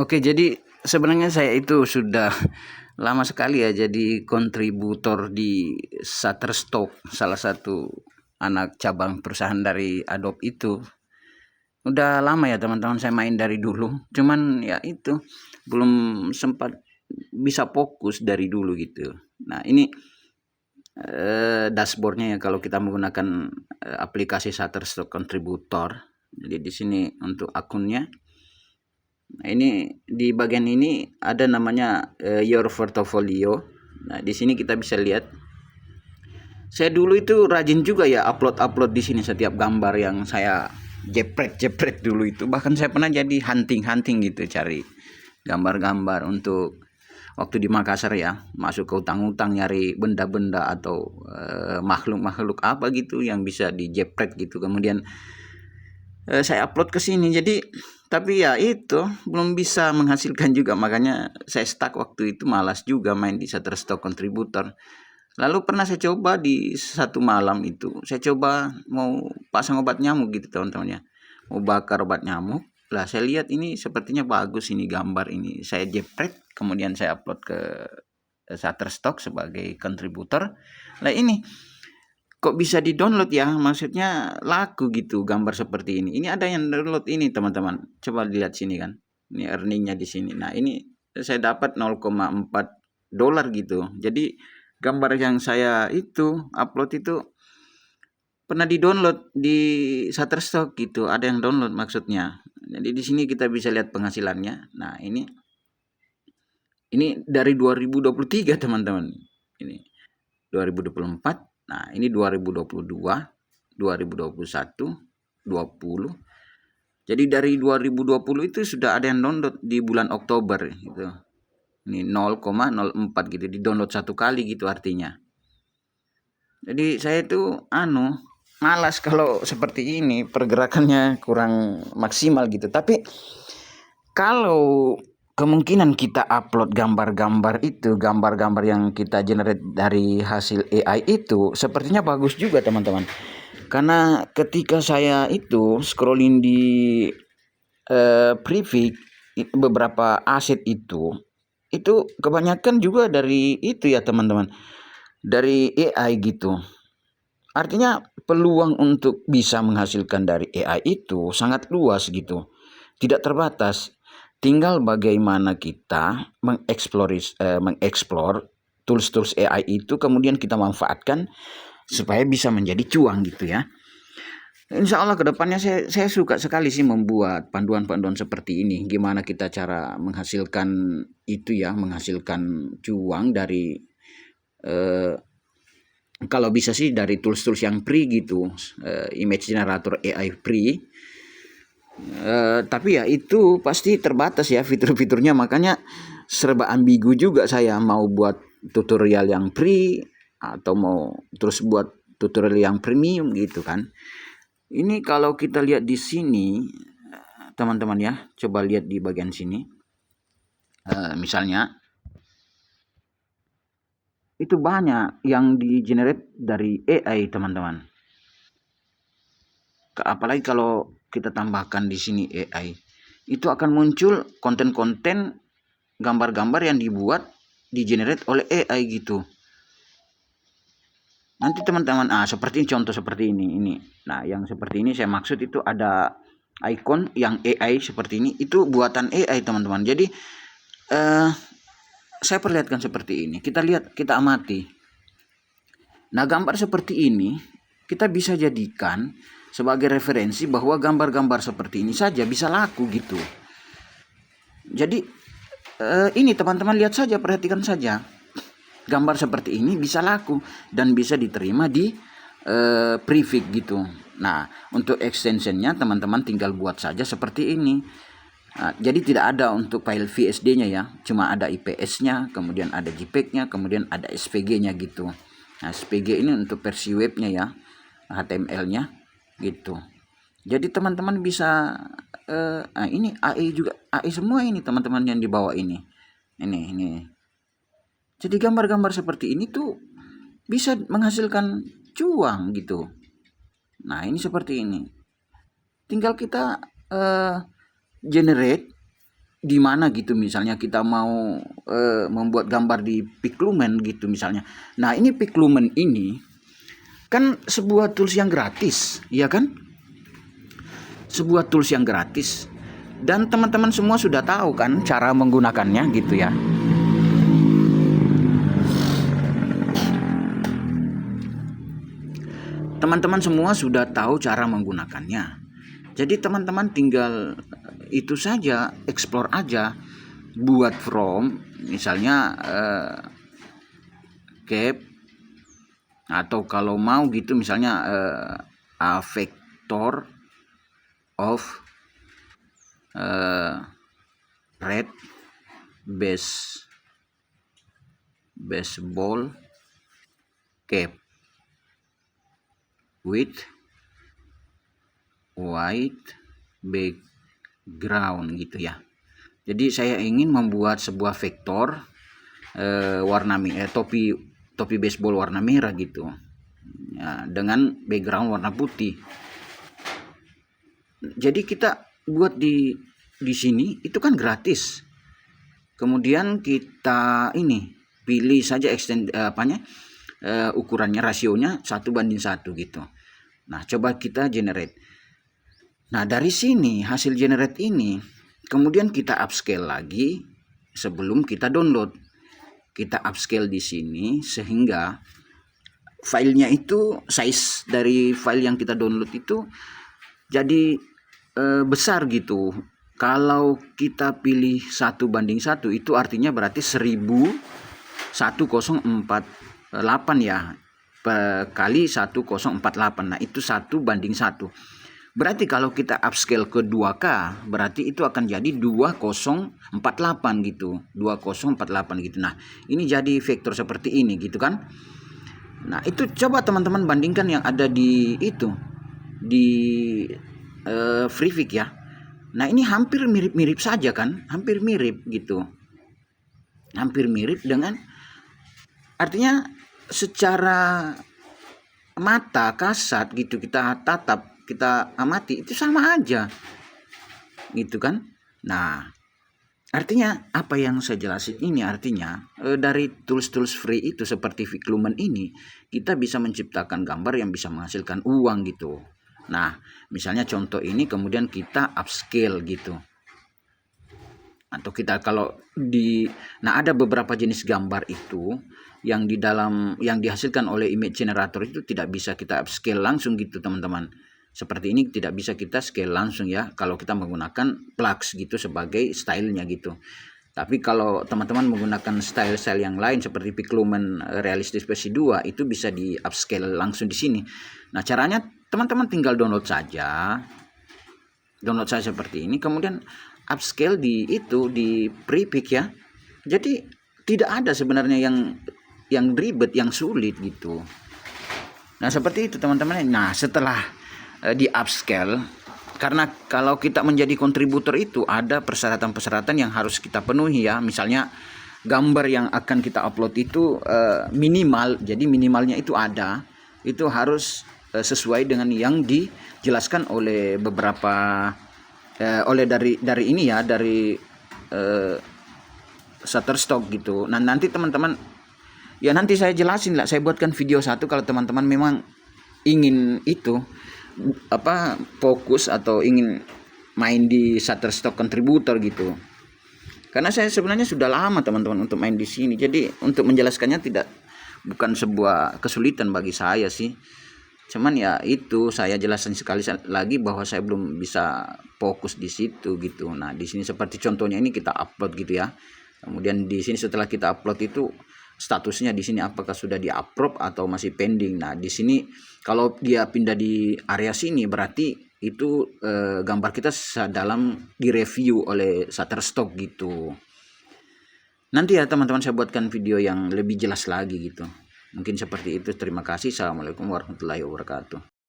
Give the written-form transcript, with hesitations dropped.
Oke, jadi sebenarnya saya itu sudah lama sekali ya jadi kontributor di Shutterstock, salah satu anak cabang perusahaan dari Adobe itu. Udah lama ya teman-teman saya main dari dulu. Cuman ya itu belum sempat bisa fokus dari dulu gitu. Nah, ini dashboardnya ya kalau kita menggunakan aplikasi Shutterstock Contributor. Jadi di sini untuk akunnya. Nah, ini di bagian ini ada namanya your portfolio. Nah, di sini kita bisa lihat. Saya dulu itu rajin juga ya upload di sini setiap gambar yang saya jepret dulu itu. Bahkan saya pernah jadi hunting gitu cari gambar-gambar untuk waktu di Makassar ya, masuk ke utang-utang nyari benda-benda atau makhluk-makhluk apa gitu yang bisa dijepret gitu. Kemudian saya upload ke sini. Jadi tapi ya itu belum bisa menghasilkan juga, makanya saya stuck waktu itu, malas juga main di Shutterstock Contributor. Lalu pernah saya coba di satu malam itu, saya coba mau pasang obat nyamuk gitu teman-teman ya, mau bakar obat nyamuk. Lah saya lihat ini sepertinya bagus ini gambar ini, saya jepret kemudian saya upload ke Shutterstock sebagai kontributor. Lah ini kok bisa di-download ya? Maksudnya laku gitu gambar seperti ini. Ini ada yang download ini teman-teman. Coba lihat sini kan. Ini earningnya di sini. Nah, ini saya dapat 0,4 dolar gitu. Jadi gambar yang saya itu upload itu pernah di-download di Shutterstock gitu. Ada yang download maksudnya. Jadi di sini kita bisa lihat penghasilannya. Nah, ini dari 2023 teman-teman. Ini 2024. Nah, ini 2022, 2021, 20. Jadi dari 2020 itu sudah ada yang download di bulan Oktober gitu. Ini 0,04 gitu, di-download satu kali gitu artinya. Jadi saya itu malas kalau seperti ini, pergerakannya kurang maksimal gitu. Tapi kalau kemungkinan kita upload gambar-gambar itu, gambar-gambar yang kita generate dari hasil AI itu sepertinya bagus juga teman-teman. Karena ketika saya itu scrolling di Privik, beberapa aset itu kebanyakan juga dari itu ya teman-teman, dari AI gitu. Artinya peluang untuk bisa menghasilkan dari AI itu sangat luas gitu, tidak terbatas. Tinggal bagaimana kita mengeksplor tools-tools AI itu, kemudian kita manfaatkan supaya bisa menjadi cuan gitu ya. Insya Allah kedepannya saya suka sekali sih membuat panduan-panduan seperti ini. Gimana kita cara menghasilkan itu ya, menghasilkan cuan dari kalau bisa sih dari tools-tools yang free gitu, image generator AI free. Tapi ya itu pasti terbatas ya fitur-fiturnya, makanya serba ambigu juga saya mau buat tutorial yang free atau mau terus buat tutorial yang premium gitu kan. Ini kalau kita lihat di sini teman-teman ya, coba lihat di bagian sini. Misalnya itu banyak yang di-generate dari AI teman-teman. Apalagi kalau kita tambahkan di sini AI, itu akan muncul konten-konten gambar-gambar yang dibuat di-generate oleh AI gitu. Nanti teman-teman seperti contoh seperti ini. Nah, yang seperti ini saya maksud itu ada icon yang AI seperti ini, itu buatan AI teman-teman. Jadi saya perlihatkan seperti ini. Kita lihat, kita amati. Nah, gambar seperti ini kita bisa jadikan sebagai referensi bahwa gambar-gambar seperti ini saja bisa laku gitu. Jadi ini teman-teman lihat saja, perhatikan saja. Gambar seperti ini bisa laku dan bisa diterima di Privik gitu. Nah, untuk extensionnya teman-teman tinggal buat saja seperti ini. Nah, jadi tidak ada untuk file VSD-nya ya, cuma ada IPS-nya, kemudian ada JPEG-nya, kemudian ada SVG-nya gitu. Nah, SVG ini untuk versi webnya ya, HTML-nya gitu. Jadi teman-teman bisa ini AI juga, AI semua ini teman-teman yang dibawa ini. Ini. Jadi gambar-gambar seperti ini tuh bisa menghasilkan cuan gitu. Nah, ini seperti ini. Tinggal kita generate di mana gitu, misalnya kita mau membuat gambar di Piclumen gitu misalnya. Nah ini Piclumen ini kan sebuah tools yang gratis, ya kan? Sebuah tools yang gratis, dan teman-teman semua sudah tahu kan cara menggunakannya gitu ya. Teman-teman semua sudah tahu cara menggunakannya. Jadi teman-teman tinggal itu saja, explore aja, buat from misalnya cap, atau kalau mau gitu misalnya a vector of red baseball cap with white background gitu ya. Jadi saya ingin membuat sebuah vektor warna topi baseball warna merah gitu ya, dengan background warna putih. Jadi kita buat di sini itu kan gratis. Kemudian kita ini pilih saja ukurannya, rasionya 1:1 gitu. Nah coba kita generate. Nah dari sini hasil generate ini kemudian kita upscale lagi sebelum kita download. Kita upscale di sini sehingga filenya itu, size dari file yang kita download itu jadi besar gitu. Kalau kita pilih 1:1 itu artinya berarti 1048 ya kali 1048. Nah itu 1:1. Berarti kalau kita upscale ke 2K berarti itu akan jadi 2048 gitu. 2048 gitu. Nah ini jadi vektor seperti ini gitu kan. Nah itu coba teman-teman bandingkan yang ada di itu, di Freevik ya. Nah ini hampir mirip-mirip saja kan, hampir mirip gitu, hampir mirip dengan, artinya secara mata kasat gitu kita tatap, kita amati itu sama aja gitu kan. Nah artinya apa yang saya jelasin ini artinya dari tools-tools free itu seperti Piclumen ini kita bisa menciptakan gambar yang bisa menghasilkan uang gitu. Nah misalnya contoh ini kemudian kita upscale gitu, atau kita kalau nah ada beberapa jenis gambar itu yang di dalam yang dihasilkan oleh image generator itu tidak bisa kita upscale langsung gitu teman-teman. Seperti ini tidak bisa kita scale langsung ya kalau kita menggunakan plugs gitu sebagai stylenya gitu. Tapi kalau teman-teman menggunakan style-style yang lain seperti Piclumen Realistic versi 2 itu bisa di upscale langsung di sini. Nah caranya teman-teman tinggal download saja seperti ini, kemudian upscale di Freevik ya. Jadi tidak ada sebenarnya yang ribet, yang sulit gitu. Nah seperti itu teman-teman. Nah setelah di upscale, karena kalau kita menjadi kontributor itu ada persyaratan-persyaratan yang harus kita penuhi ya. Misalnya gambar yang akan kita upload itu minimal, jadi minimalnya itu ada, itu harus sesuai dengan yang dijelaskan oleh beberapa oleh dari ini ya, dari Shutterstock gitu. Nah nanti teman-teman ya nanti saya jelasin lah, saya buatkan video satu kalau teman-teman memang ingin itu fokus atau ingin main di Shutterstock Contributor gitu. Karena saya sebenarnya sudah lama teman-teman untuk main di sini, jadi untuk menjelaskannya bukan sebuah kesulitan bagi saya sih. Cuman ya itu saya jelaskan sekali lagi bahwa saya belum bisa fokus di situ gitu. Nah di sini seperti contohnya ini kita upload gitu ya. Kemudian di sini setelah kita upload itu statusnya di sini apakah sudah di-approve atau masih pending. Nah di sini kalau dia pindah di area sini berarti itu gambar kita dalam direview oleh Shutterstock gitu. Nanti ya teman-teman saya buatkan video yang lebih jelas lagi gitu. Mungkin seperti itu. Terima kasih. Assalamualaikum warahmatullahi wabarakatuh.